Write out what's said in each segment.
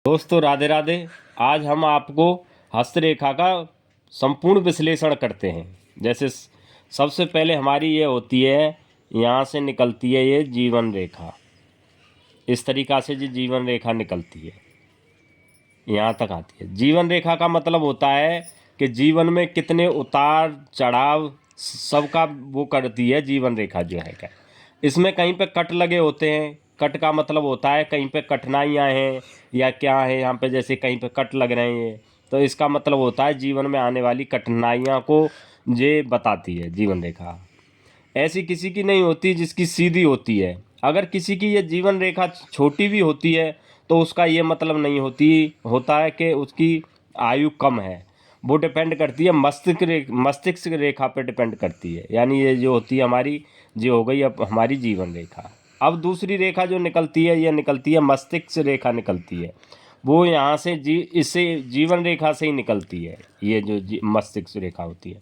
दोस्तों राधे राधे। आज हम आपको हस्तरेखा का संपूर्ण विश्लेषण करते हैं। जैसे सबसे पहले हमारी ये होती है, यहाँ से निकलती है ये जीवन रेखा। इस तरीक़ा से जो जीवन रेखा निकलती है यहाँ तक आती है। जीवन रेखा का मतलब होता है कि जीवन में कितने उतार चढ़ाव सबका वो करती है जीवन रेखा जो है क्या। इसमें कहीं पे कट लगे होते हैं। कट का मतलब होता है कहीं पे कठिनाइयाँ हैं या क्या है, यहाँ पे जैसे कहीं पे कट लग रहे हैं, तो इसका मतलब होता है जीवन में आने वाली कठिनाइयाँ को ये बताती है जीवन रेखा। ऐसी किसी की नहीं होती जिसकी सीधी होती है। अगर किसी की ये जीवन रेखा छोटी भी होती है तो उसका ये मतलब नहीं होता है कि उसकी आयु कम है। वो डिपेंड करती है मस्तिष्क रेखा पे डिपेंड करती है। यानी ये जो होती है हमारी, जो हो गई अब हमारी जीवन रेखा। अब दूसरी रेखा जो निकलती है, ये निकलती है मस्तिष्क रेखा निकलती है। वो यहाँ से इससे जीवन रेखा से ही निकलती है। ये जो मस्तिष्क रेखा होती है,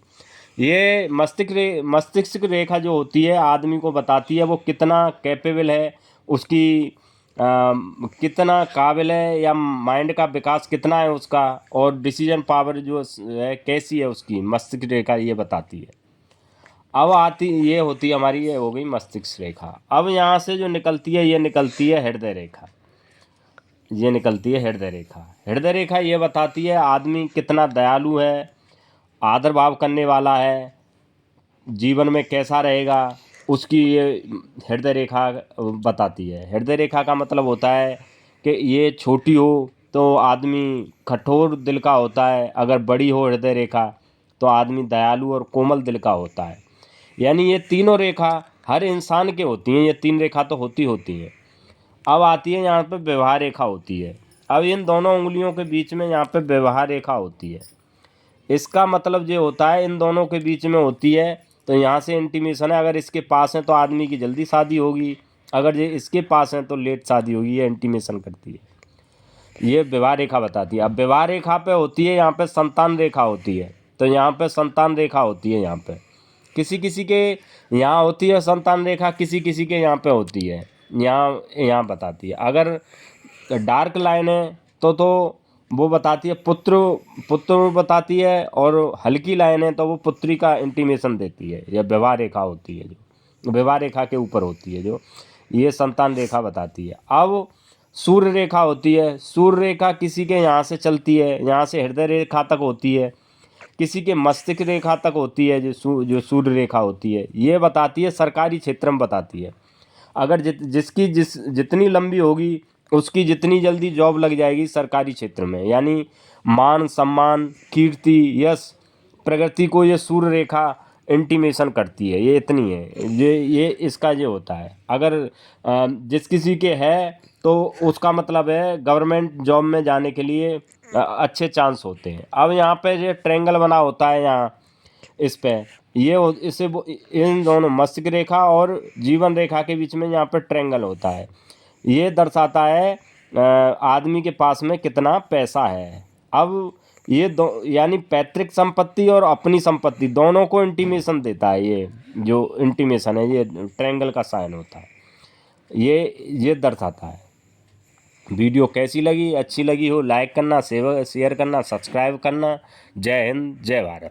ये मस्तिष्क रेखा जो होती है आदमी को बताती है वो कितना कैपेबल है, उसकी कितना काबिल है, या माइंड का विकास कितना है उसका, और डिसीजन पावर जो है कैसी है उसकी। मस्तिष्क रेखा ये बताती है। अब आती ये होती है हमारी, ये हो गई मस्तिष्क रेखा। अब यहाँ से जो निकलती है, ये निकलती है हृदय रेखा। ये निकलती है हृदय रेखा। हृदय रेखा ये बताती है आदमी कितना दयालु है, आदर भाव करने वाला है, जीवन में कैसा रहेगा, उसकी ये हृदय रेखा बताती है। हृदय रेखा का मतलब होता है कि ये छोटी हो तो आदमी कठोर दिल का होता है, अगर बड़ी हो हृदय रेखा तो आदमी दयालु और कोमल दिल का होता है। यानी ये तीनों रेखा हर इंसान के होती हैं। ये तीन रेखा तो होती हैं। अब आती है यहाँ पे व्यवहार रेखा होती है। अब इन दोनों उंगलियों के बीच में यहाँ पे व्यवहार रेखा होती है। इसका मतलब ये होता है इन दोनों के बीच में होती है तो यहाँ से इंटीमेशन है। अगर इसके पास है तो आदमी की जल्दी शादी होगी, अगर ये इसके पास है तो लेट शादी होगी। ये इंटीमेशन करती है, ये विवाह रेखा बताती है। अब विवाह रेखा पे होती है यहाँ पे संतान रेखा होती है। तो यहाँ पे संतान रेखा होती है, यहाँ पे किसी किसी के यहाँ होती है संतान रेखा, किसी किसी के यहाँ पे होती है। यहाँ बताती है। अगर डार्क लाइन है तो वो बताती है पुत्र पुत्र बताती है, और हल्की लाइन है तो वो पुत्री का इंटीमेशन देती है। यह विवाह रेखा होती है, जो विवाह रेखा के ऊपर होती है, जो ये संतान रेखा बताती है। अब सूर्य रेखा होती है। सूर्य रेखा किसी के यहाँ से चलती है, यहाँ से हृदय रेखा तक होती है, किसी के मस्तिष्क रेखा तक होती है। जो सूर्य रेखा होती है ये बताती है सरकारी क्षेत्र में बताती है। अगर जिसकी जितनी लंबी होगी उसकी जितनी जल्दी जॉब लग जाएगी सरकारी क्षेत्र में। यानी मान सम्मान, कीर्ति, यश, प्रगति को ये सूर्य रेखा इंटीमेशन करती है। ये इतनी है, ये इसका ये होता है। अगर जिस किसी के है तो उसका मतलब है गवर्नमेंट जॉब में जाने के लिए अच्छे चांस होते हैं। अब यहाँ पे ये ट्रायंगल बना होता है यहाँ इस पे, इन दोनों मस्तिष्क रेखा और जीवन रेखा के बीच में यहाँ पे ट्रायंगल होता है। ये दर्शाता है आदमी के पास में कितना पैसा है। अब ये दो यानी पैतृक संपत्ति और अपनी संपत्ति दोनों को इंटीमेशन देता है। ये जो इंटीमेशन है ये ट्रायंगल का साइन होता है। ये दर्शाता है। वीडियो कैसी लगी, अच्छी लगी हो लाइक करना, शेयर करना, सब्सक्राइब करना। जय हिंद, जय भारत।